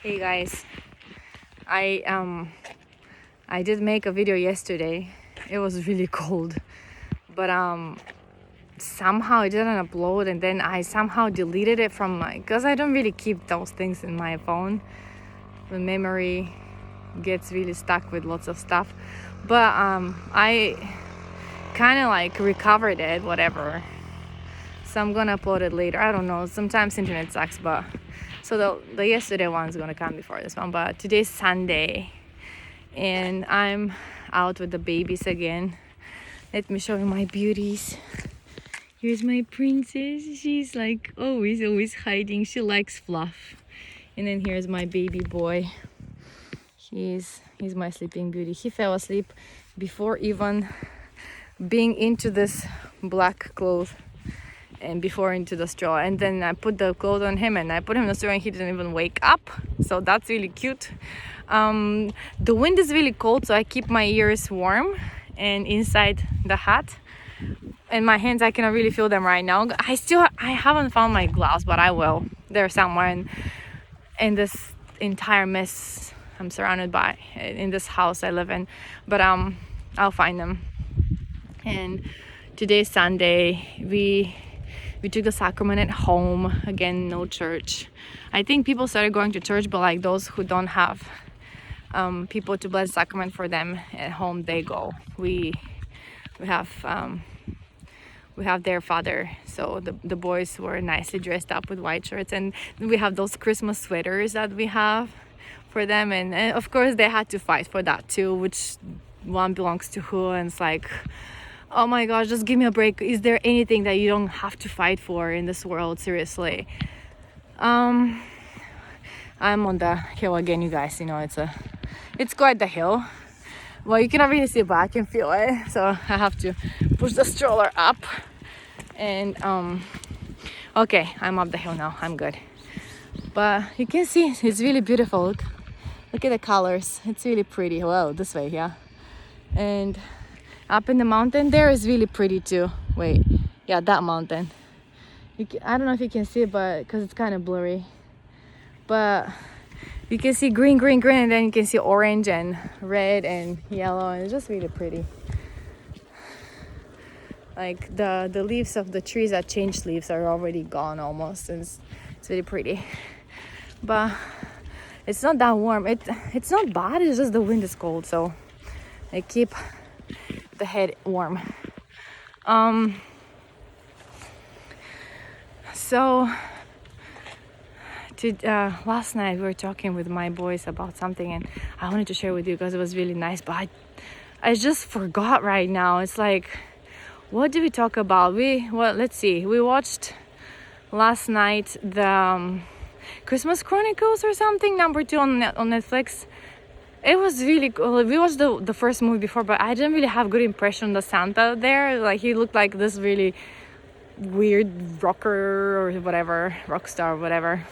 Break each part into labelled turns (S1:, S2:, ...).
S1: Hey guys, I did make a video yesterday. It was really cold, but somehow it didn't upload, and then I somehow deleted it from because I don't really keep those things in my phone. The memory gets really stuck with lots of stuff, but I kind of like recovered it, whatever. So I'm gonna upload it later. I don't know. Sometimes internet sucks, but so the yesterday one's gonna come before this one. But today's Sunday, and I'm out with the babies again. Let me show you my beauties. Here's my princess. She's like always hiding. She likes fluff. And then here's my baby boy. He's my sleeping beauty. He fell asleep before even being into this black clothes and before into the straw, and then I put the clothes on him and I put him in the straw and he didn't even wake up, so that's really cute. The wind is really cold, so I keep my ears warm and inside the hat, and my hands, I cannot really feel them right now. I haven't found my gloves, but I will. They're somewhere in this entire mess I'm surrounded by in this house I live in, but I'll find them. And today's Sunday. We took the sacrament at home. Again, no church. I think people started going to church, but like those who don't have people to bless the sacrament for them at home, they go. We have their father, so the boys were nicely dressed up with white shirts, and we have those Christmas sweaters that we have for them, and of course they had to fight for that too, which one belongs to who, and it's like, oh my gosh, just give me a break. Is there anything that you don't have to fight for in this world? Seriously. I'm on the hill again, you guys. You know, it's quite the hill. Well, you cannot really see it, but I can feel it. So I have to push the stroller up. And okay, I'm up the hill now. I'm good. But you can see it's really beautiful. Look at the colors. It's really pretty. Well, this way, yeah. And up in the mountain there is really pretty too. Wait, yeah, that mountain. I don't know if you can see it, but because it's kind of blurry, but you can see green, and then you can see orange and red and yellow, and it's just really pretty. Like the leaves of the trees that changed leaves are already gone almost, and it's really pretty. But it's not that warm. It's not bad. It's just the wind is cold, so I keep the head warm. So last night we were talking with my boys about something, and I wanted to share with you because it was really nice, but I just forgot right now. It's like, what did we talk about? Let's see. We watched last night the Christmas Chronicles or something, #2 on Netflix. It was really cool. We watched the first movie before, but I didn't really have good impression of the Santa there. Like, he looked like this really weird rocker or whatever, rock star or whatever.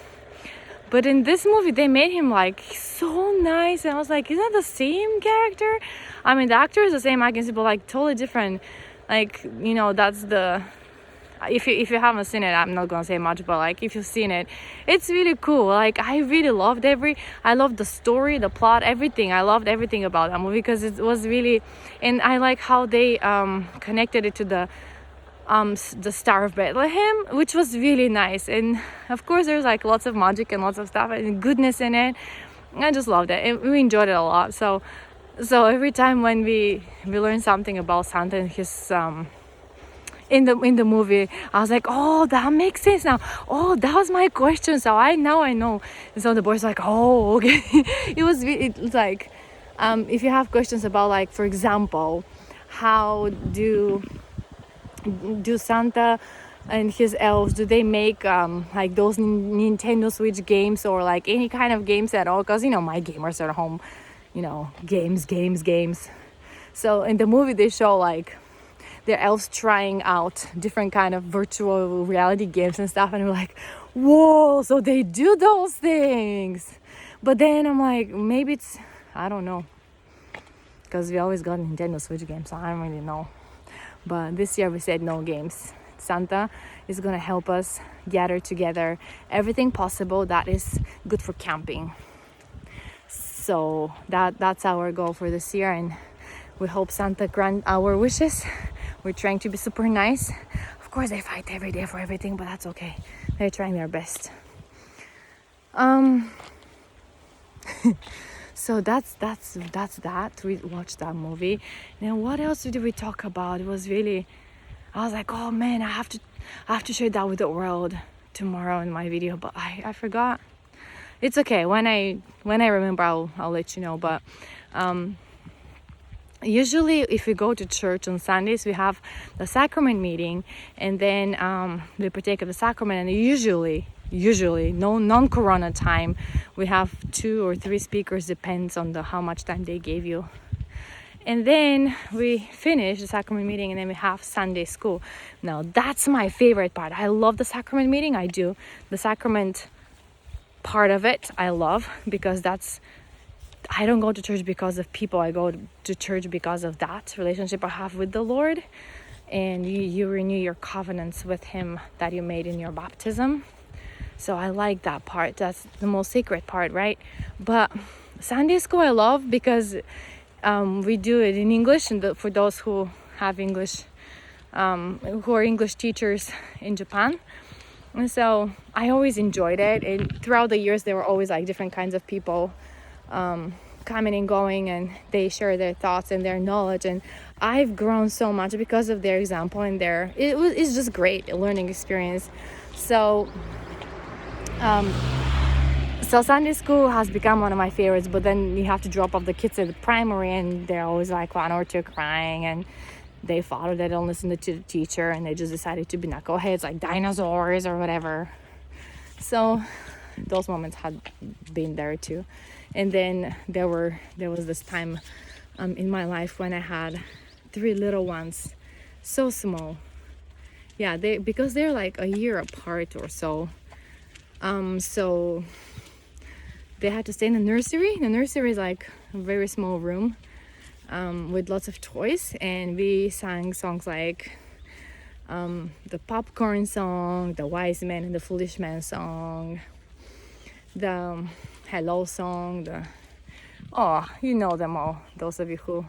S1: But in this movie, they made him like so nice, and I was like, is that the same character? I mean, the actor is the same, I can see, but like totally different. Like, you know, that's the... If you haven't seen it, I'm not gonna say much, but like if you've seen it, it's really cool. Like, I really loved I loved the story, the plot, everything. I loved everything about that movie because it was really, and I like how they connected it to the Star of Bethlehem, which was really nice. And of course there's like lots of magic and lots of stuff and goodness in it. I just loved it, and we enjoyed it a lot. So every time when we learn something about Santa and his in the movie, I was like, oh, that makes sense now. Oh, that was my question, so I know. And so the boys were like, oh, okay. It's like, if you have questions about, like, for example, how do Santa and his elves, do they make like those Nintendo Switch games or like any kind of games at all? Because, you know, my gamers are at home, you know, games. So in the movie they show like their elves trying out different kind of virtual reality games and stuff, and we're like, whoa, so they do those things. But then I'm like, maybe it's, I don't know, because we always got Nintendo Switch games, so I don't really know. But this year we said no games. Santa is gonna help us gather together everything possible that is good for camping. So that's our goal for this year, and we hope Santa grant our wishes. We're trying to be super nice. Of course, they fight every day for everything, but that's okay. They're trying their best. So that's that. We watched that movie. Then what else did we talk about? It was really, I was like, oh man, I have to share that with the world tomorrow in my video, but I forgot. It's okay. When I remember, I'll let you know. But usually if we go to church on Sundays, we have the sacrament meeting, and then we partake of the sacrament, and usually no non-corona time, we have 2 or 3 speakers, depends on how much time they gave you. And then we finish the sacrament meeting, and then we have Sunday school. Now that's my favorite part. I love the sacrament meeting. I do. The sacrament part of it I love, because I don't go to church because of people. I go to church because of that relationship I have with the Lord, and you renew your covenants with Him that you made in your baptism. So I like that part. That's the most sacred part, right? But Sunday school I love because we do it in English, and for those who have English, who are English teachers in Japan. And so I always enjoyed it. And throughout the years, there were always like different kinds of people coming and going, and they share their thoughts and their knowledge. And I've grown so much because of their example, and it's just great, a learning experience. So Sunday school has become one of my favorites, but then you have to drop off the kids at the primary, and they're always like 1 or 2 crying, and they don't listen to the teacher, and they just decided to be knuckleheads like dinosaurs or whatever. So those moments had been there too. And then there was this time in my life when I had 3 little ones, so small. Yeah, because they're like a year apart or so. So they had to stay in the nursery. The nursery is like a very small room with lots of toys, and we sang songs like the popcorn song, the wise man and the foolish man song, the hello song, you know them all, those of you who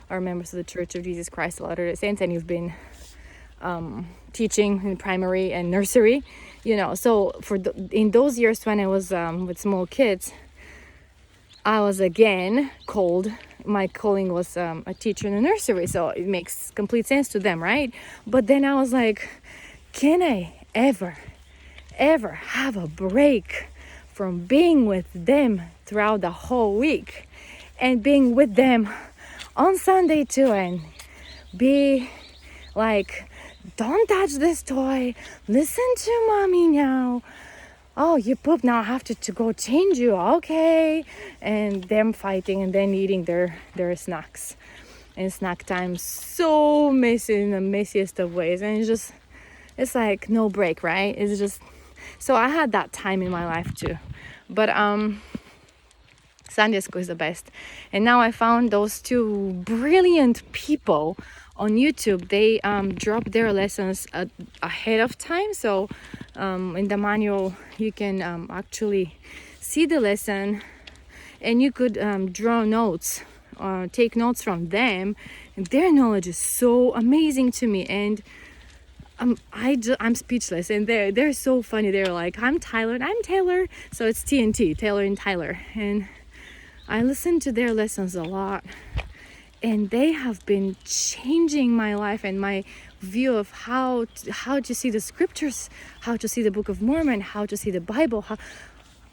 S1: are members of the Church of Jesus Christ of Latter-day Saints, and you've been teaching in primary and nursery, so in those years when I was with small kids, I was again called. My calling was a teacher in a nursery, so it makes complete sense to them, right? But then I was like, can I ever have a break from being with them throughout the whole week, and being with them on Sunday too, and be like, don't touch this toy, listen to mommy now. Oh, you pooped, now I have to go change you, okay? And them fighting, and then eating their snacks. And snack time so messy, in the messiest of ways. And it's like no break, right? It's just, so I had that time in my life too. But Sunday school is the best. And now I found those 2 brilliant people on YouTube. They drop their lessons ahead of time, so in the manual you can actually see the lesson, and you could draw notes or take notes from them, and their knowledge is so amazing to me, and I'm speechless. And they're so funny. They're like, I'm Tyler and I'm Taylor, so it's TNT, Taylor and Tyler, and I listen to their lessons a lot. And they have been changing my life and my view of how to see the scriptures, how to see the Book of Mormon, how to see the Bible,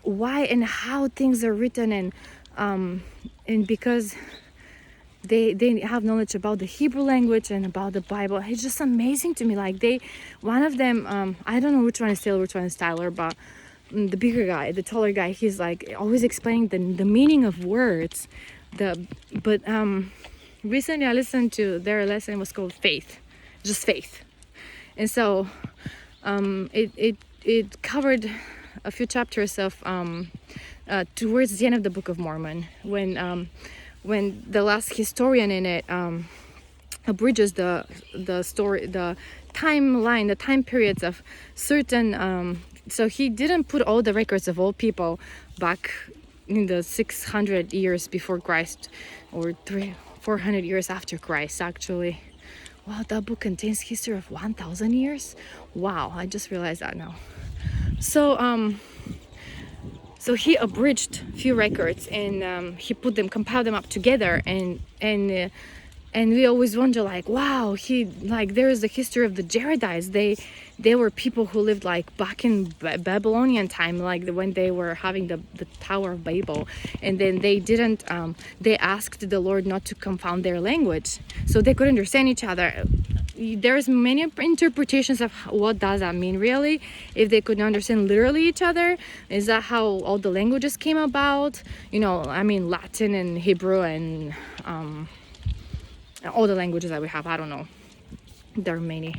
S1: why and how things are written, and because they have knowledge about the Hebrew language and about the Bible. It's just amazing to me. Like one of them, I don't know which one is Taylor, which one is Tyler, but the bigger guy, the taller guy, he's like always explaining the meaning of words. Recently I listened to their lesson. It was called Faith, just faith. And so it covered a few chapters of towards the end of the Book of Mormon, when the last historian in it abridges the story, the timeline, the time periods of certain. So he didn't put all the records of all people back in the 600 years before Christ, or 400 years after Christ, actually. Wow, that book contains history of 1,000 years. Wow, I just realized that now. So he abridged few records, and he compiled them up together, and we always wonder, like, wow, there is the history of the Jaredites. They were people who lived like back in Babylonian time, like when they were having the Tower of Babel, and then they asked the Lord not to confound their language, so they could understand each other. There's many interpretations of what does that mean, really. If they could understand literally each other, is that how all the languages came about? I mean, Latin and Hebrew and all the languages that we have. I don't know, there are many,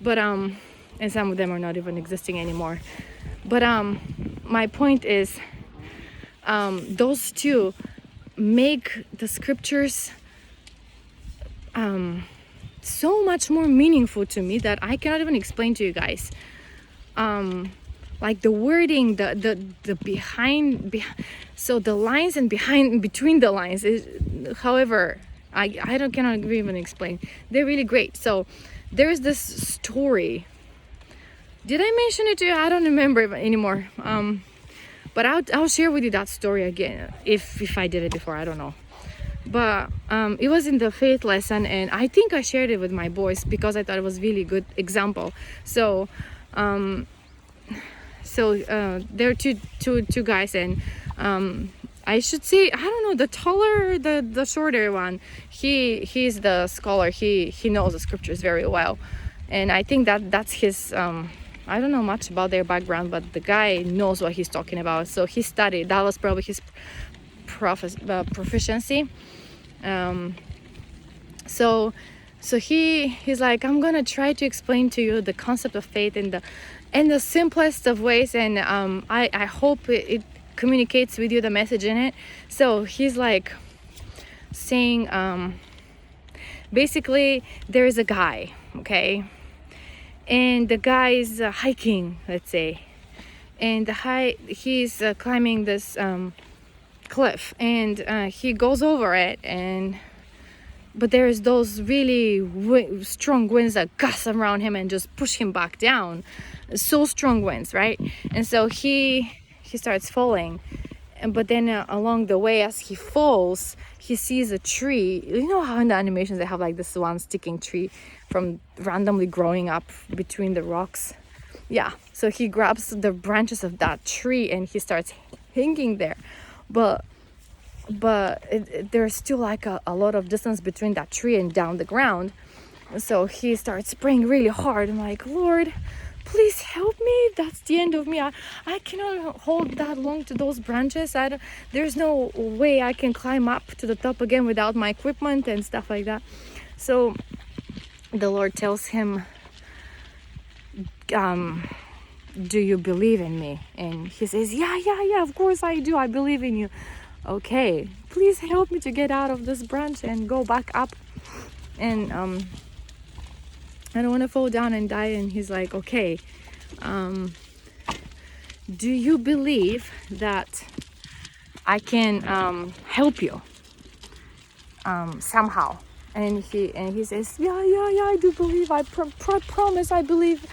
S1: but and some of them are not even existing anymore. But my point is, those two make the scriptures so much more meaningful to me that I cannot even explain to you guys. Like the wording, the behind, so the lines and between the lines is, however, I cannot even explain. They're really great. So there's this story. Did I mention it to you? I don't remember anymore. But I'll share with you that story again if I did it before. I don't know. But it was in the faith lesson, and I think I shared it with my boys because I thought it was really good example. So there are two guys, and I should say, I don't know, the taller, the shorter one, he's the scholar. He knows the scriptures very well, and I think that's his. I don't know much about their background, but the guy knows what he's talking about. So he studied. That was probably his proficiency. So he's like, I'm gonna try to explain to you the concept of faith in the simplest of ways, and I hope it communicates with you the message in it. So he's like saying, basically, there is a guy, okay, and the guy is hiking, let's say, and he's climbing this cliff, and he goes over it, but there's those really strong winds that gust around him and just push him back down. So strong winds, right? And so he starts falling, but then along the way, as he falls, he sees a tree. You know how in the animations they have like this one sticking tree from randomly growing up between the rocks? Yeah, so he grabs the branches of that tree and he starts hanging there, but there's still like a lot of distance between that tree and down the ground. So he starts praying really hard. I'm like, Lord, please help me. That's the end of me. I cannot hold that long to those branches. There's no way I can climb up to the top again without my equipment and stuff like that. So the Lord tells him, do you believe in me? And he says, yeah, of course I do. I believe in you. Okay, please help me to get out of this branch and go back up, and I don't want to fall down and die. And he's like, okay, do you believe that I can help you somehow? And he says, yeah, I do believe. I promise, I believe.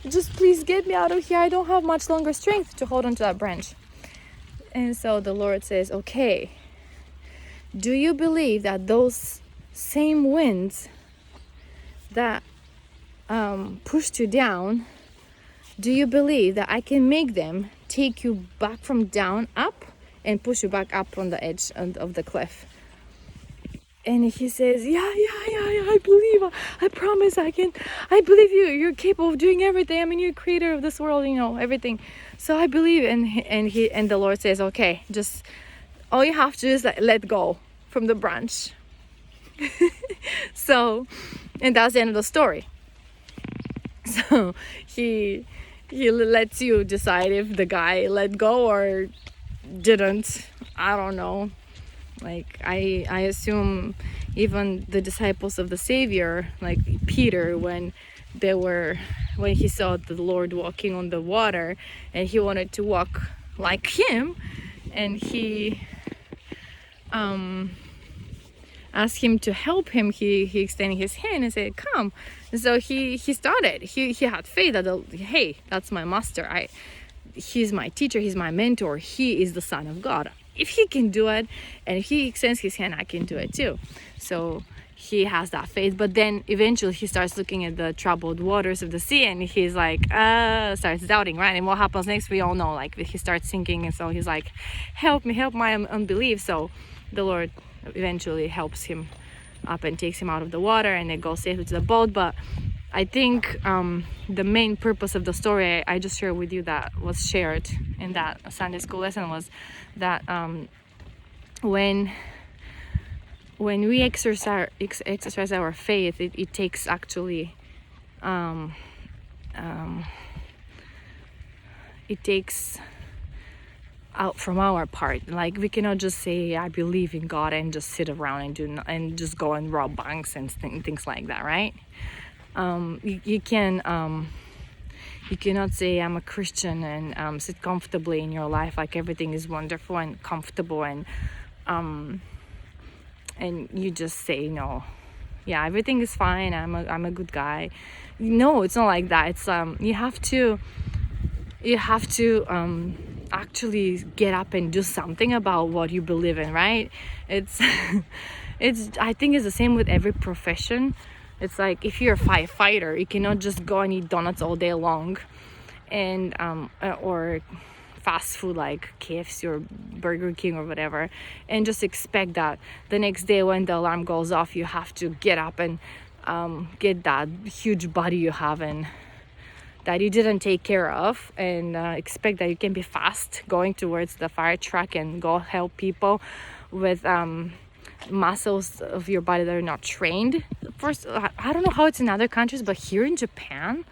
S1: Just please get me out of here. I don't have much longer strength to hold onto that branch. And so the Lord says, okay, do you believe that those same winds that pushed you down, do you believe that I can make them take you back from down up and push you back up on the edge of the cliff? And he says, yeah, I believe. I promise I can. I believe you. You're capable of doing everything. I mean, you're creator of this world, everything. So I believe. And the Lord says, okay, just all you have to do is let go from the branch. So, and that's the end of the story. So he lets you decide if the guy let go or didn't. I don't know. Like I assume even the disciples of the Savior, like Peter, when he saw the Lord walking on the water and he wanted to walk like him, and he asked him to help him. He extended his hand and said, come. And so he started. He had faith that, hey, that's my master. He's my teacher, he's my mentor, he is the Son of God. If he can do it and if he extends his hand, I can do it too. So he has that faith. But then eventually he starts looking at the troubled waters of the sea, and he's like starts doubting, right? And what happens next, we all know, like he starts sinking. And so he's like, help me, help my unbelief. So the Lord eventually helps him up and takes him out of the water, and they go safely to the boat. But I think the main purpose of the story I just shared with you, that was shared in that Sunday school lesson, was that when we exercise our faith, it takes actually it takes out from our part. Like, we cannot just say I believe in God and just sit around and just go and rob banks and things like that, right? You cannot say I'm a Christian and sit comfortably in your life like everything is wonderful and comfortable, and you just say, no, yeah, everything is fine, I'm a good guy. No, it's not like that. It's you have to actually get up and do something about what you believe in, right? It's I think it's the same with every profession. It's like, if you're a firefighter, you cannot just go and eat donuts all day long, and or fast food like KFC or Burger King or whatever, and just expect that the next day when the alarm goes off, you have to get up and get that huge body you have and that you didn't take care of, and expect that you can be fast going towards the fire truck and go help people with muscles of your body that are not trained. First, I don't know how it's in other countries, but here in Japan,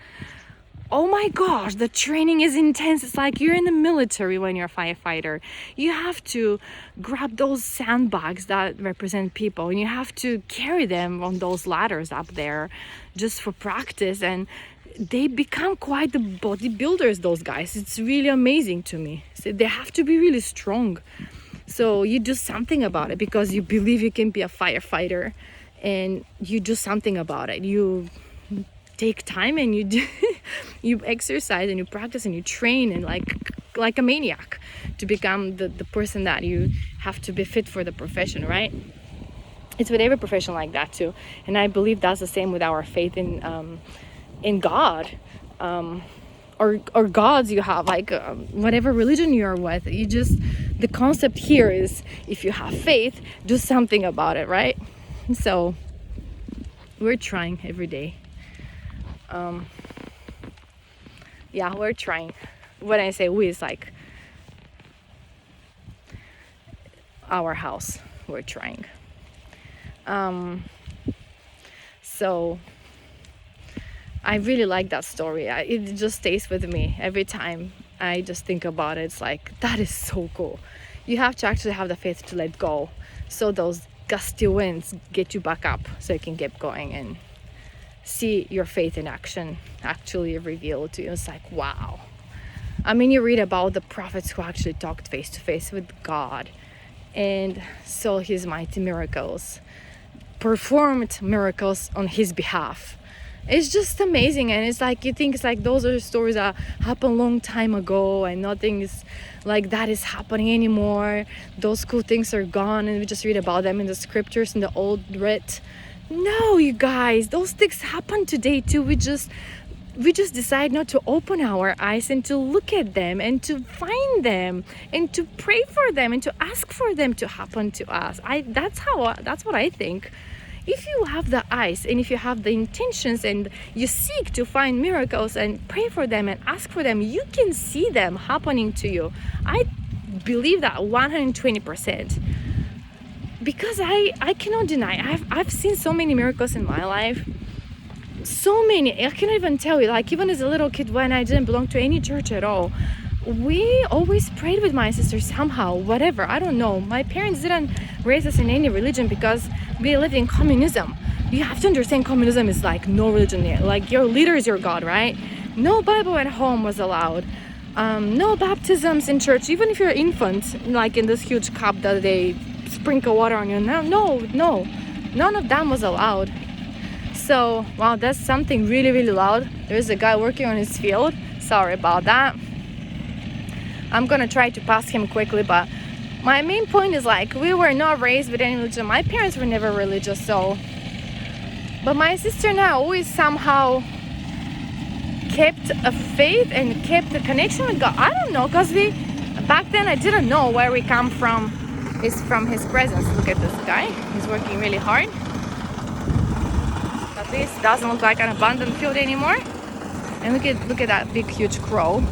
S1: oh my gosh, the training is intense. It's like you're in the military when you're a firefighter. You have to grab those sandbags that represent people, and you have to carry them on those ladders up there just for practice. And they become quite the bodybuilders, those guys. It's really amazing to me. So they have to be really strong. So you do something about it because you believe you can be a firefighter, and you do something about it. You take time and you do you exercise and you practice and you train, and like a maniac to become the person that you have to be fit for the profession, right? It's with every profession like that too. And I believe that's the same with our faith in God, or gods you have, like whatever religion you're with. The concept here is, if you have faith, do something about it, right? So we're trying every day. Yeah, we're trying. When I say we, it's like our house. We're trying. So I really like that story. It just stays with me every time I just think about it. It's like, that is so cool. You have to actually have the faith to let go, so those gusty winds get you back up, so you can keep going and see your faith in action actually revealed to you. It's like, wow. I mean, you read about the prophets who actually talked face to face with God and saw his mighty miracles, performed miracles on his behalf. It's just amazing. And it's like, you think it's like those are stories that happened a long time ago and nothing is like that is happening anymore. Those cool things are gone and we just read about them in the scriptures, in the old writ. No, you guys, those things happen today too. We just decide not to open our eyes and to look at them and to find them and to pray for them and to ask for them to happen to us. That's what I think. If you have the eyes and if you have the intentions and you seek to find miracles and pray for them and ask for them, you can see them happening to you. I believe that 120%. Because I cannot deny, I've seen so many miracles in my life. So many, I cannot even tell you. Like, even as a little kid, when I didn't belong to any church at all, we always prayed with my sister somehow, whatever, I don't know. My parents didn't raise us in any religion because we lived in communism. You have to understand, communism is like no religion there. Like, your leader is your God, right? No Bible at home was allowed. No baptisms in church, even if you're an infant, like in this huge cup that they sprinkle water on you. No, none of them was allowed. So, wow, that's something really, really loud. There's a guy working on his field. Sorry about that. I'm gonna try to pass him quickly, but my main point is like, we were not raised with any religion. My parents were never religious, so. But my sister and I always somehow kept a faith and kept a connection with God. I don't know, because back then I didn't know where we come from. Is from his presence. Look at this guy. He's working really hard. But this doesn't look like an abandoned field anymore. And look at that big huge crow.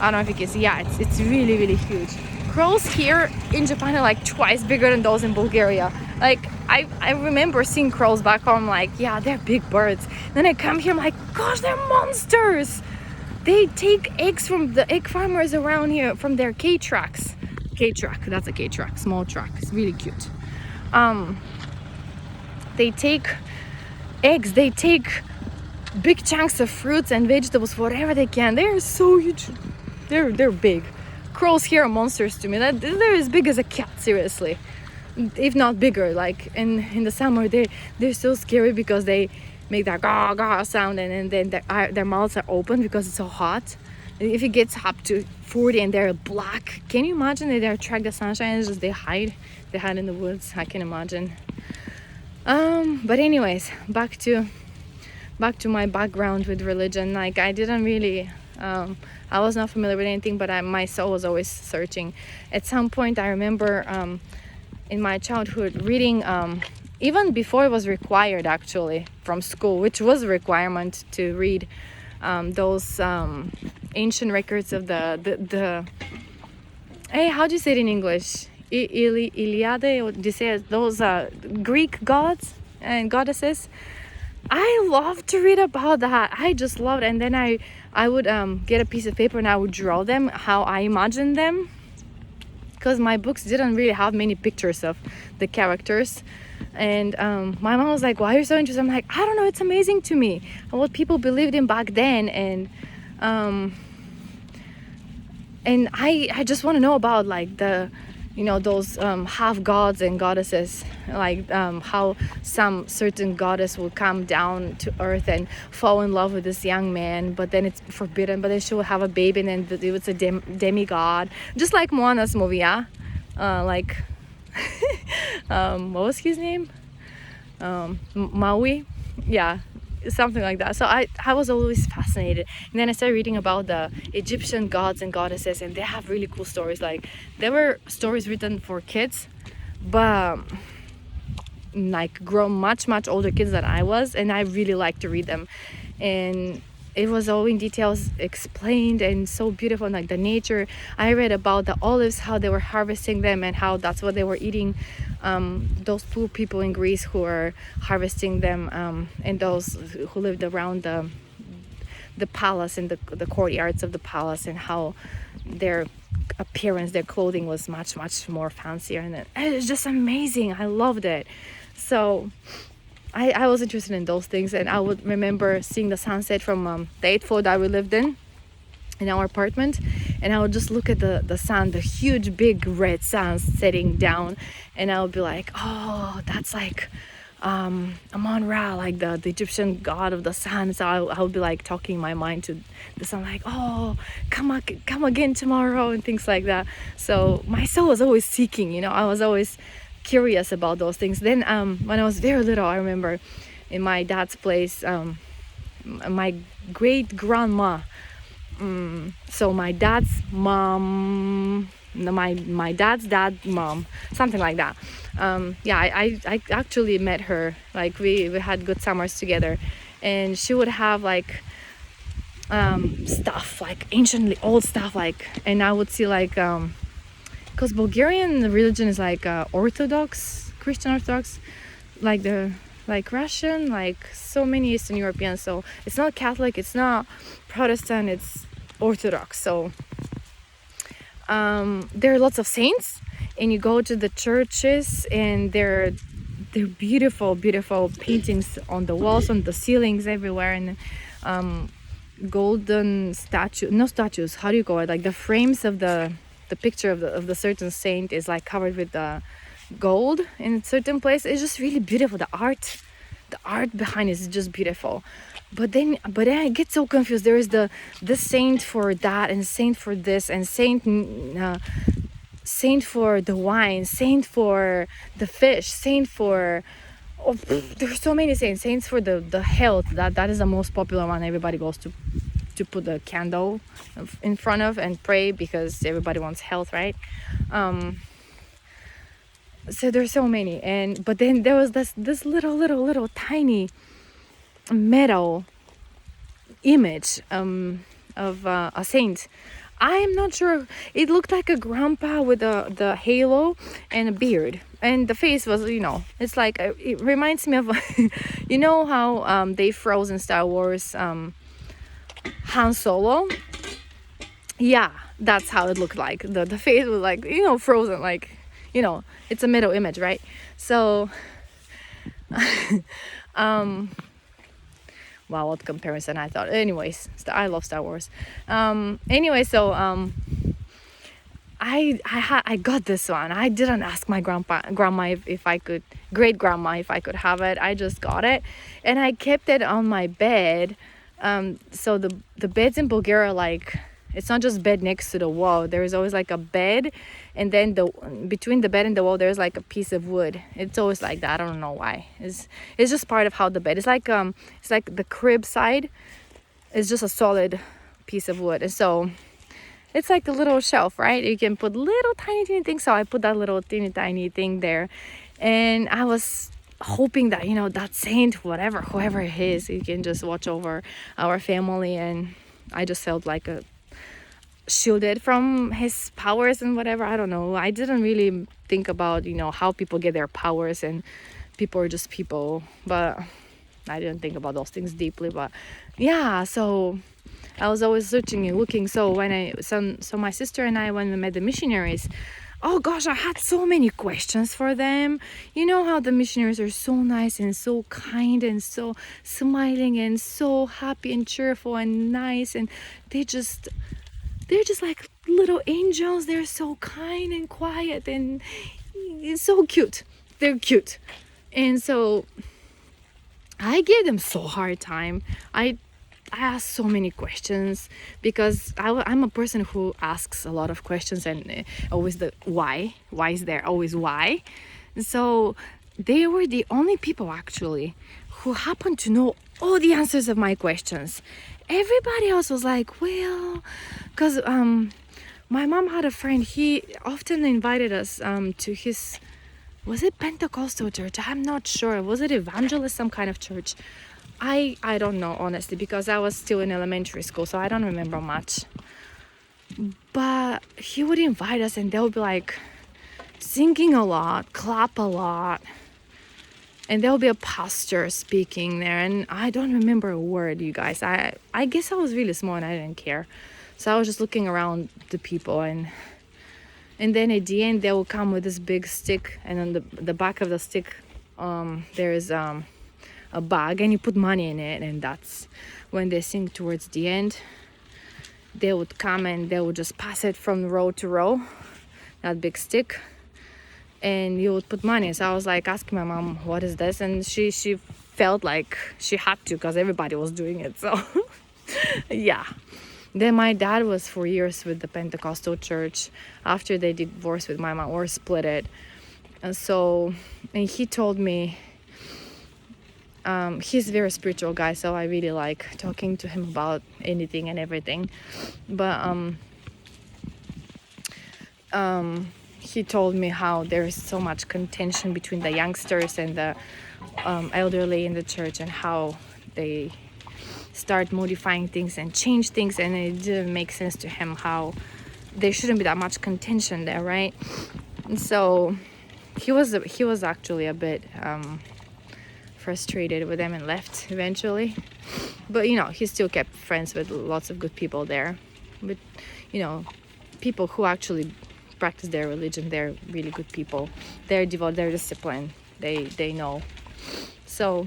S1: I don't know if you can see. Yeah, it's really, really huge. Crows here in Japan are like twice bigger than those in Bulgaria. Like I remember seeing crows back home, like, yeah, they're big birds. Then I come here, I'm like, gosh, they're monsters. They take eggs from the egg farmers around here, from their K-trucks. K-truck, that's a K-truck, small truck. It's really cute. They take eggs, they take big chunks of fruits and vegetables, whatever they can. They're so huge. They're big. Crows here are monsters to me. They're as big as a cat, seriously, if not bigger. Like in the summer, they're so scary because they make that gaw gaw sound, and then their mouths are open because it's so hot. If it gets up to 40 and they're black, can you imagine that they attract the sunshine and just they hide in the woods? I can imagine. But anyways, back to my background with religion. Like, I didn't really I was not familiar with anything, but my soul was always searching. At some point I remember in my childhood reading, even before it was required actually from school, which was a requirement to read those ancient records of the hey, how do you say it in English? Iliad, Odysseus, those Greek gods and goddesses. I love to read about that. I just loved it. And then I would get a piece of paper and I would draw them how I imagined them, because my books didn't really have many pictures of the characters. And my mom was like, why are you so interested? I'm like, I don't know, it's amazing to me what people believed in back then. And I just want to know about like the, you know, those half gods and goddesses, like how some certain goddess will come down to earth and fall in love with this young man, but then it's forbidden, but then she will have a baby and then it's a demigod, just like Moana's movie. Yeah, like what was his name? Maui. Yeah, something like that. So I was always fascinated, and then I started reading about the Egyptian gods and goddesses, and they have really cool stories. Like, there were stories written for kids, but like grown much older kids than I was, and I really like to read them. And it was all in details explained and so beautiful, and like the nature. I read about the olives, how they were harvesting them and how that's what they were eating. Those poor people in Greece who were harvesting them, and those who lived around the palace and the courtyards of the palace, and how their appearance, their clothing was much more fancier, and it was just amazing. I loved it. So I was interested in those things, and I would remember seeing the sunset from the 8th floor that we lived in our apartment, and I would just look at the sun, the huge big red sun setting down, and I would be like, oh, that's like Amon-Ra, like the Egyptian god of the sun. So I would be like talking my mind to the sun, like, oh, come again tomorrow, and things like that. So my soul was always seeking, you know, I was always curious about those things. Then when I was very little, I remember in my dad's place, my great grandma, so my dad's mom, my dad's mom, something like that. I actually met her. Like, we had good summers together, and she would have like stuff, like anciently old stuff, like, and I would see like because Bulgarian religion is like Orthodox, Christian Orthodox, like Russian, like so many Eastern Europeans. So it's not Catholic, it's not Protestant, it's Orthodox. So there are lots of saints, and you go to the churches, and they're beautiful paintings on the walls, on the ceilings, everywhere. And golden statue, no statues, how do you call it, like the frames of the picture of the certain saint is like covered with the gold in a certain place. It's just really beautiful. The art behind it is just beautiful. But then I get so confused. There is the saint for that, and saint for this, and saint for the wine, saint for the fish, saint for, oh, there's so many saints for the health. That is the most popular one. Everybody goes to put the candle in front of and pray, because everybody wants health, right? So there's so many. But then there was this little tiny metal image of a saint. I am not sure. It looked like a grandpa with the halo and a beard, and the face was, it's like, it reminds me of you know how they froze in Star Wars Han Solo. Yeah, that's how it looked like. The face was like, frozen, like, it's a metal image, right? So wow, what comparison. I thought, anyways, I love Star Wars. Anyway, so I got this one. I didn't ask my grandma if I could, great grandma, if I could have it. I just got it, and I kept it on my bed. So the beds in Bulgaria, like, it's not just bed next to the wall. There is always like a bed, and then between the bed and the wall there's like a piece of wood. It's always like that. I don't know why. It's just part of how the bed is, like the crib side is just a solid piece of wood, and so it's like a little shelf, right? You can put little tiny things. So I put that little tiny thing there, and I was hoping that, that saint, whoever it is, he can just watch over our family. And I just felt like shielded from his powers and whatever. I don't know. I didn't really think about, how people get their powers, and people are just people. But I didn't think about those things deeply. But yeah, so I was always searching and looking. So so my sister and I, when we met the missionaries, oh gosh, I had so many questions for them. You know how the missionaries are so nice and so kind and so smiling and so happy and cheerful and nice, and they're just like little angels. They're so kind and quiet, and it's so cute. They're cute. And so I gave them so hard time. I asked so many questions, because I'm a person who asks a lot of questions, and always the why is there, always why. And so they were the only people actually who happened to know all the answers of my questions. Everybody else was like, well, because my mom had a friend. He often invited us to his, was it Pentecostal church? I'm not sure. Was it evangelist, some kind of church? I don't know, honestly, because I was still in elementary school, so I don't remember much. But he would invite us, and they would be like singing a lot, clap a lot, and there will be a pastor speaking there, and I don't remember a word, you guys. I guess I was really small and I didn't care, so I was just looking around the people, and then at the end they will come with this big stick, and on the back of the stick there is a bag, and you put money in it, and that's when they sing towards the end. They would come and they would just pass it from row to row, that big stick, and you would put money. So I was like asking my mom, what is this? And she felt like she had to, because everybody was doing it. So yeah. Then my dad was for years with the Pentecostal church. After they divorced with my mom, or split it, and he told me, he's a very spiritual guy, so I really like talking to him about anything and everything. But he told me how there is so much contention between the youngsters and the elderly in the church, and how they start modifying things and change things, and it didn't make sense to him how there shouldn't be that much contention there, right? And so he was actually a bit frustrated with them and left eventually. But he still kept friends with lots of good people there. But people who actually practice their religion, they're really good people. They're devoted, they're disciplined, they know. So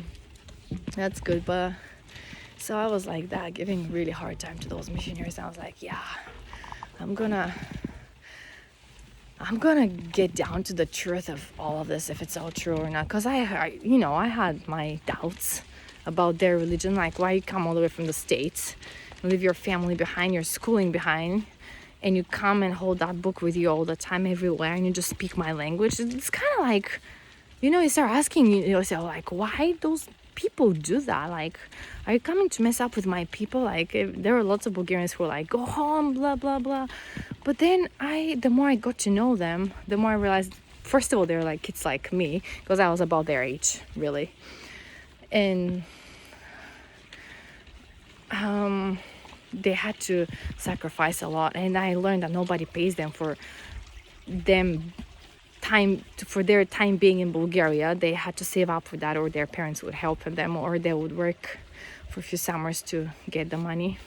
S1: that's good. But So I was like that, giving really hard time to those missionaries. I was like, yeah, I'm gonna get down to the truth of all of this, if it's all true or not. Because I had my doubts about their religion. Like, why you come all the way from the States, leave your family behind, your schooling behind, and you come and hold that book with you all the time, everywhere, and you just speak my language. It's kind of like, you start asking yourself, like, why those people do that? Like, are you coming to mess up with my people? Like, there were lots of Bulgarians who were like, go home, blah blah blah. But then the more I got to know them, the more I realized, first of all, they're like kids like me, because I was about their age, really. And they had to sacrifice a lot, and I learned that nobody pays them for their time being in Bulgaria. They had to save up for that, or their parents would help them, or they would work for a few summers to get the money.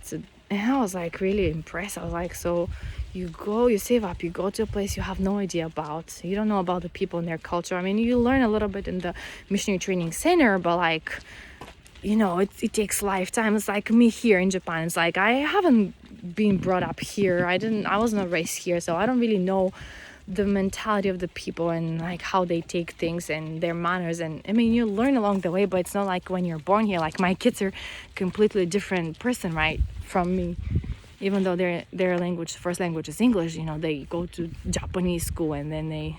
S1: So, and I was like really impressed. I was like, so you save up, you go to a place you have no idea about, you don't know about the people and their culture. I mean, you learn a little bit in the missionary training center, but like, it takes lifetime. It's like me here in Japan. It's like I haven't been brought up here. I was not raised here, so I don't really know the mentality of the people and like how they take things and their manners. And I mean, you learn along the way, but it's not like when you're born here. Like, my kids are completely different person, right, from me. Even though their first language is English, they go to Japanese school, and then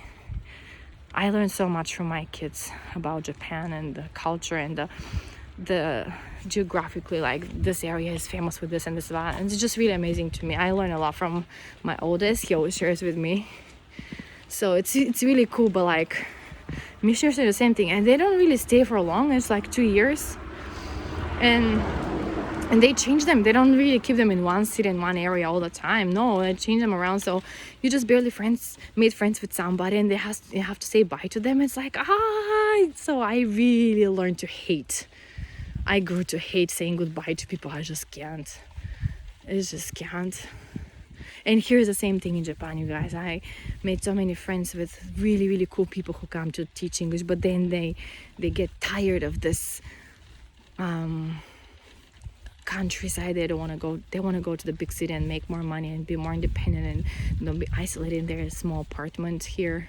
S1: I learned so much from my kids about Japan and the culture and the geographically, like, this area is famous with this and this and that, and it's just really amazing to me. I learn a lot from my oldest. He always shares with me, so it's really cool. But like, missionaries are the same thing, and they don't really stay for long. It's like 2 years, and they change them. They don't really keep them in one city, in one area all the time. No, they change them around. So you just barely made friends with somebody, and you have to say bye to them. It's like, so I really learned to hate. I grew to hate saying goodbye to people. I just can't. And here's the same thing in Japan, you guys. I made so many friends with really, really cool people who come to teach English, but then they get tired of this countryside. They don't want to go. They want to go to the big city and make more money and be more independent and don't be isolated in their small apartment here.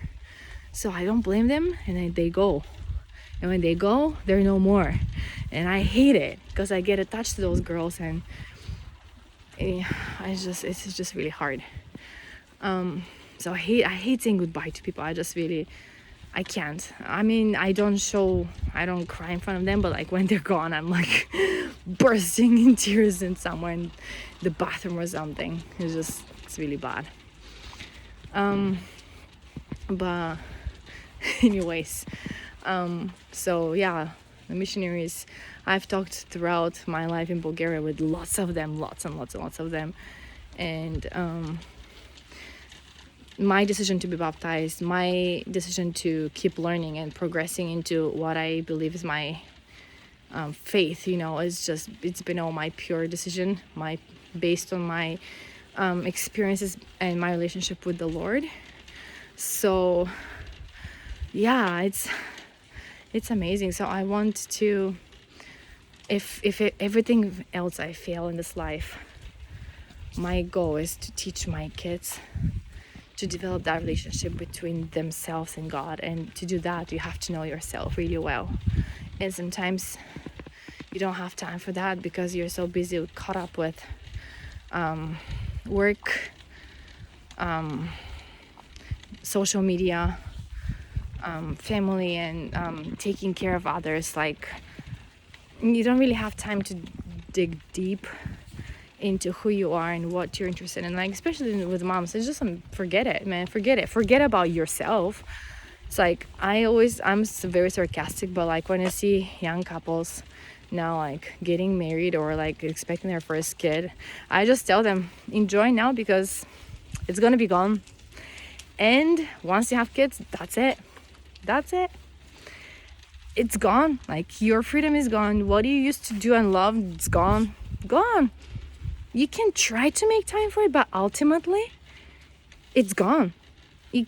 S1: So I don't blame them, and then they go. And when they go, they're no more. And I hate it, because I get attached to those girls, and it's just really hard. So I hate saying goodbye to people. I can't. I mean, I don't cry in front of them, but like when they're gone, I'm like bursting in tears in somewhere in the bathroom or something. It's really bad. But anyways, so yeah, the missionaries, I've talked throughout my life in Bulgaria with lots and lots of them, and my decision to be baptized, my decision to keep learning and progressing into what I believe is my faith, it's been all my pure decision, based on my experiences and my relationship with the Lord. So yeah, it's amazing. So I want to, if everything else I fail in this life, my goal is to teach my kids to develop that relationship between themselves and God. And to do that, you have to know yourself really well. And sometimes you don't have time for that because you're so busy, caught up with work, social media, family, and taking care of others. Like, you don't really have time to dig deep into who you are and what you're interested in. Like, especially with moms, it's just forget it, man. Forget about yourself. It's like, I'm very sarcastic, but like when I see young couples now like getting married or like expecting their first kid, I just tell them, enjoy now, because it's gonna be gone. And once you have kids, that's it. It's gone. Like, your freedom is gone. What you used to do and love, it's gone. You can try to make time for it, but ultimately it's gone. You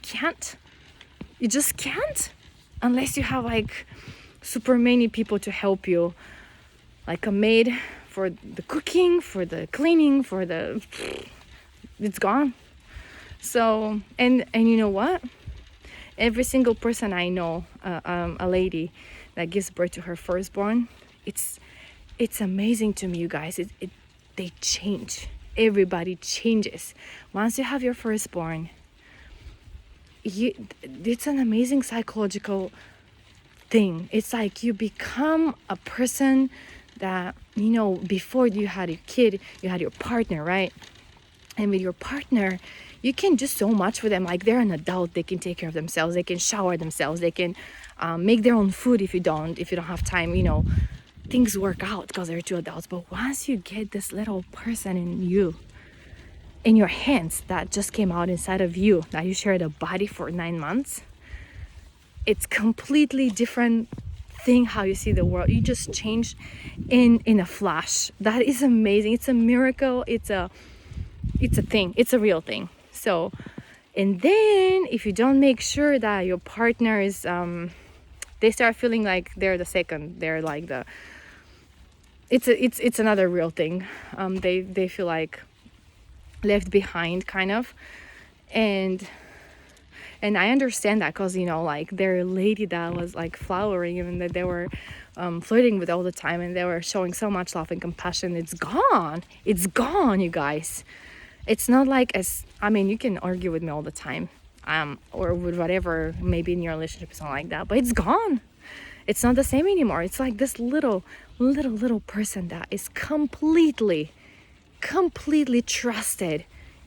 S1: just can't, unless you have like super many people to help you. like a maid for the cooking, for the cleaning, it's gone. So, and you know what? Every single person I know, a lady that gives birth to her firstborn, it's amazing to me, you guys. They change. Everybody changes. Once you have your firstborn, it's an amazing psychological thing. It's like you become a person that, before you had a kid, you had your partner, right? And with your partner, you can do so much for them. Like, they're an adult, they can take care of themselves, they can shower themselves, they can make their own food if you don't have time. Things work out because they're two adults. But once you get this little person in your hands that just came out inside of you, that you shared a body for 9 months, it's completely different thing how you see the world. You just change in a flash. That is amazing. It's a miracle. It's a thing. It's a real thing. So, and then if you don't make sure that your partner is they start feeling like they're the second, they're like the it's another real thing. They feel like left behind, kind of. And I understand that, because like, their lady that was like flowering and that they were flirting with all the time, and they were showing so much love and compassion, it's gone, you guys. It's not like, you can argue with me all the time, or with whatever, maybe in your relationship or something like that, but it's gone. It's not the same anymore. It's like this little person that is completely trusted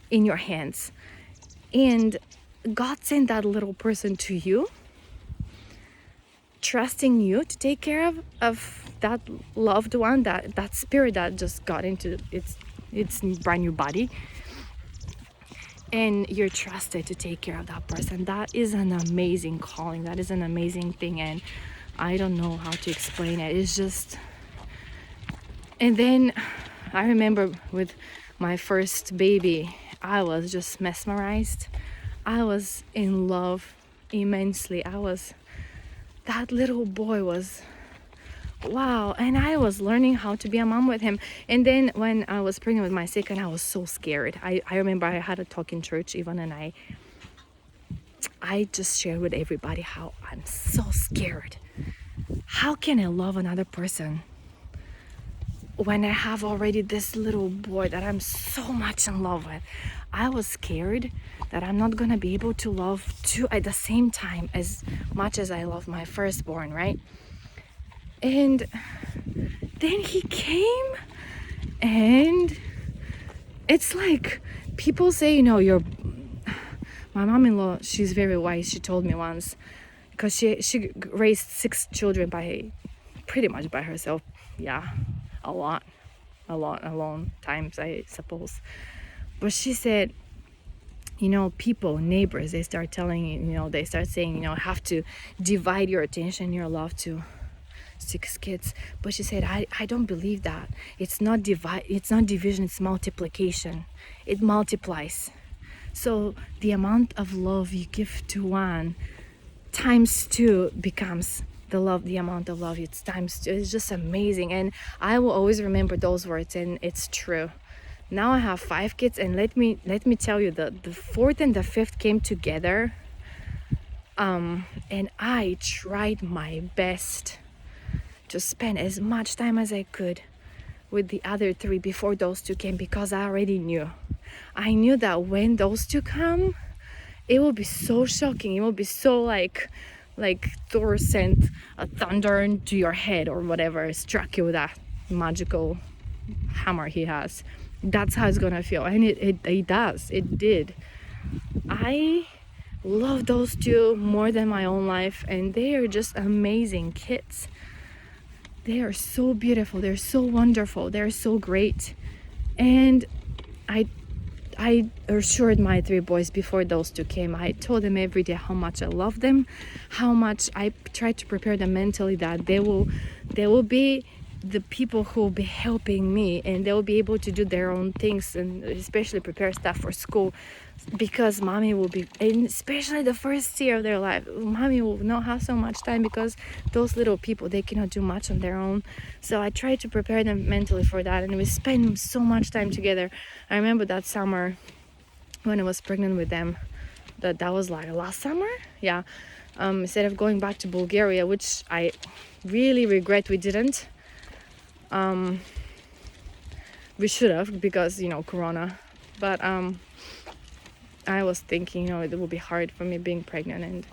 S1: in your hands. And God sent that little person to you, trusting you to take care of that loved one, that spirit that just got into its brand new body. And you're trusted to take care of that person. That is an amazing calling. That is an amazing thing. And I don't know how to explain it. It's just... And then I remember with my first baby, I was just mesmerized. I was in love immensely. That little boy was... wow. And I was learning how to be a mom with him. And then when I was pregnant with my second, I was so scared. I remember I had a talk in church even, and I just shared with everybody how I'm so scared. How can I love another person when I have already this little boy that I'm so much in love with? I was scared that I'm not gonna be able to love two at the same time as much as I love my firstborn, right? And then he came, and it's like, people say, my mom-in-law, she's very wise. She told me once, because she raised 6 children pretty much by herself. Yeah, a lot alone times, I suppose. But she said, people, neighbors, they start telling you, they start saying, have to divide your attention, your love to 6 kids. But she said, I don't believe that. It's not division, it's multiplication. It multiplies. So the amount of love you give to one times 2 becomes the amount of love it's times 2. It's just amazing. And I will always remember those words, and it's true. Now I have 5 kids, and let me tell you, the 4th and the 5th came together, and I tried my best to spend as much time as I could with the other 3 before those 2 came, because I already knew. I knew that when those 2 come, it will be so shocking. It will be so like Thor sent a thunder into your head or whatever, struck you with that magical hammer he has. That's how it's gonna feel. And it does. It did. I love those 2 more than my own life, and they are just amazing kids. They are so beautiful. They're so wonderful. They're so great. And I assured my 3 boys before those 2 came. I told them every day how much I love them, how much I tried to prepare them mentally that they will be the people who will be helping me, and they'll be able to do their own things, and especially prepare stuff for school, because mommy will be, and especially the first year of their life, mommy will not have so much time, because those little people, they cannot do much on their own. So I try to prepare them mentally for that, and we spend so much time together. I remember that summer when I was pregnant with them, that was like last summer, yeah. Instead of going back to Bulgaria, which I really regret we didn't, we should have, because Corona. But I was thinking, it would be hard for me being pregnant,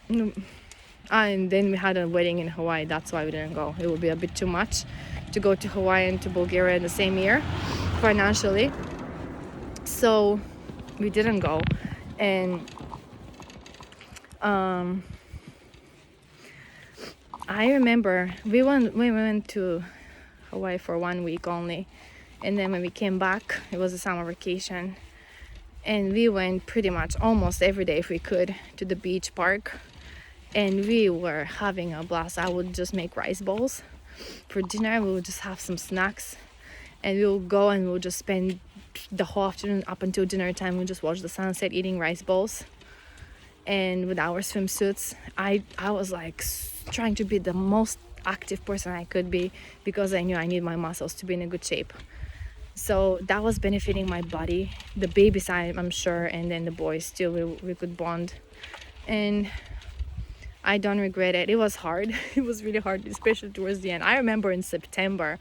S1: and then we had a wedding in Hawaii. That's why we didn't go. It would be a bit too much to go to Hawaii and to Bulgaria in the same year financially. So we didn't go. And I remember we went to Hawaii for 1 week only, and then when we came back, it was a summer vacation, and we went pretty much almost every day if we could to the beach park, and we were having a blast. I would just make rice bowls for dinner. We would just have some snacks, and we would go and we would just spend the whole afternoon up until dinner time. We just watch the sunset, eating rice bowls, and with our swimsuits. I was like trying to be the most active person I could be, because I knew I need my muscles to be in a good shape. So that was benefiting my body, the baby side, I'm sure, and then the boys still, we could bond. And I don't regret it. It was hard. It was really hard, especially towards the end. I remember in September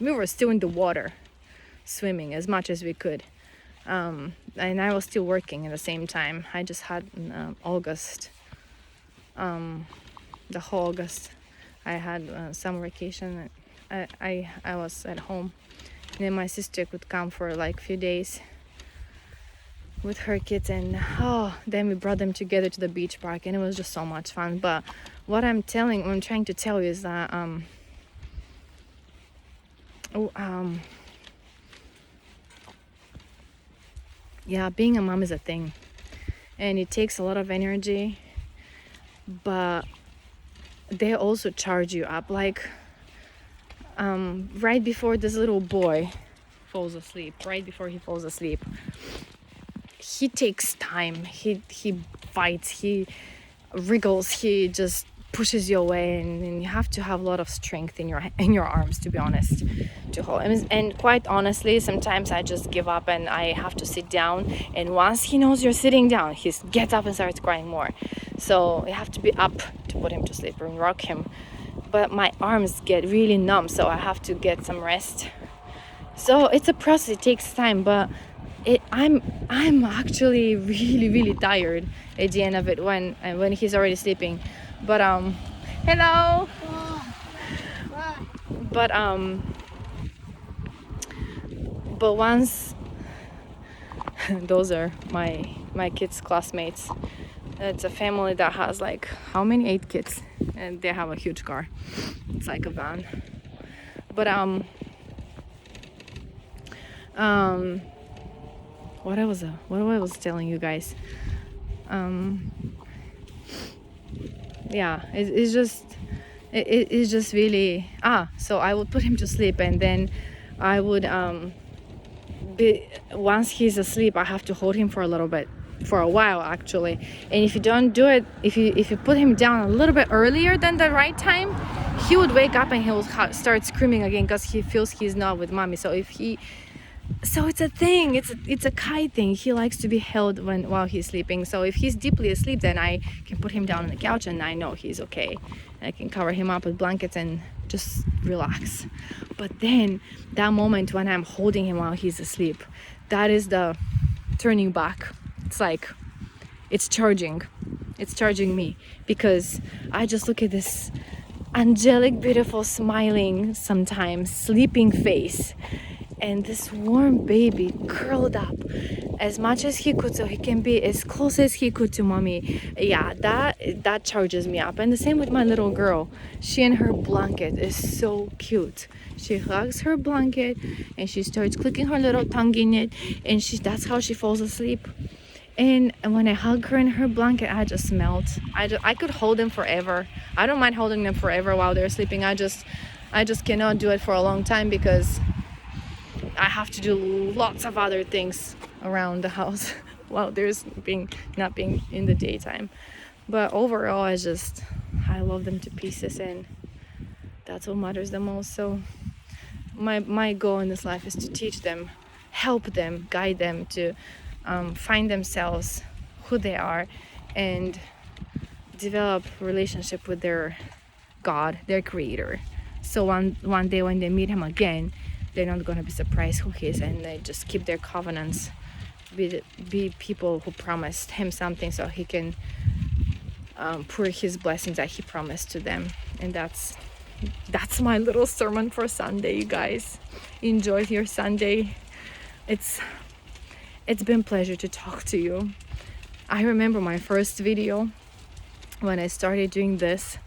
S1: we were still in the water swimming as much as we could, and I was still working at the same time. I just had August, the whole August I had summer vacation. I was at home, and then my sister could come for like a few days with her kids, and then we brought them together to the beach park, and it was just so much fun. But what I'm trying to tell you is that yeah, being a mom is a thing, and it takes a lot of energy, but they also charge you up. Like right before this little boy falls asleep, he takes time, he fights, he wriggles, he just pushes you away, and you have to have a lot of strength in your arms, to be honest, to hold. And quite honestly, sometimes I just give up and I have to sit down, and once he knows you're sitting down, he gets up and starts crying more. So you have to be up to put him to sleep and rock him. But my arms get really numb, so I have to get some rest. So it's a process, it takes time, but I'm actually really, really tired at the end of it when he's already sleeping. But hello. But once those are my kids' classmates. It's a family that has like how many? 8 kids, and they have a huge car. It's like a van. But what I was telling you guys, yeah, it's just really so I would put him to sleep, and then I would once he's asleep, I have to hold him for a while actually. And if you don't do it, if you put him down a little bit earlier than the right time, he would wake up and he will start screaming again because he feels he's not with mommy. So it's a thing, it's a Kai thing. He likes to be held while he's sleeping. So if he's deeply asleep, then I can put him down on the couch and I know he's okay. I can cover him up with blankets and just relax. But then that moment when I'm holding him while he's asleep, that is the turning back. It's like it's charging me, because I just look at this angelic, beautiful, smiling, sometimes sleeping face, and this warm baby curled up as much as he could, so he can be as close as he could to mommy. Yeah, that charges me up. And the same with my little girl. She and her blanket is so cute. She hugs her blanket and she starts clicking her little tongue in it, and that's how she falls asleep. And when I hug her in her blanket, I just melt. I could hold them forever. I don't mind holding them forever while they're sleeping. I just cannot do it for a long time because I have to do lots of other things around the house while there's not being in the daytime. But overall, I love them to pieces, and that's what matters the most. So my goal in this life is to teach them, help them, guide them to find themselves, who they are, and develop a relationship with their God, their creator. So one day when they meet him again, they're not going to be surprised who he is, and they just keep their covenants, be people who promised him something so he can pour his blessings that he promised to them. And that's my little sermon for Sunday, you guys. Enjoy your Sunday. It's been a pleasure to talk to you. I remember my first video when I started doing this.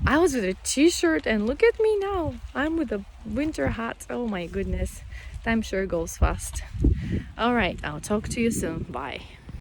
S1: I was with a t-shirt, and look at me now. I'm with a winter hat. Oh my goodness. Time sure goes fast. All right, I'll talk to you soon. Bye.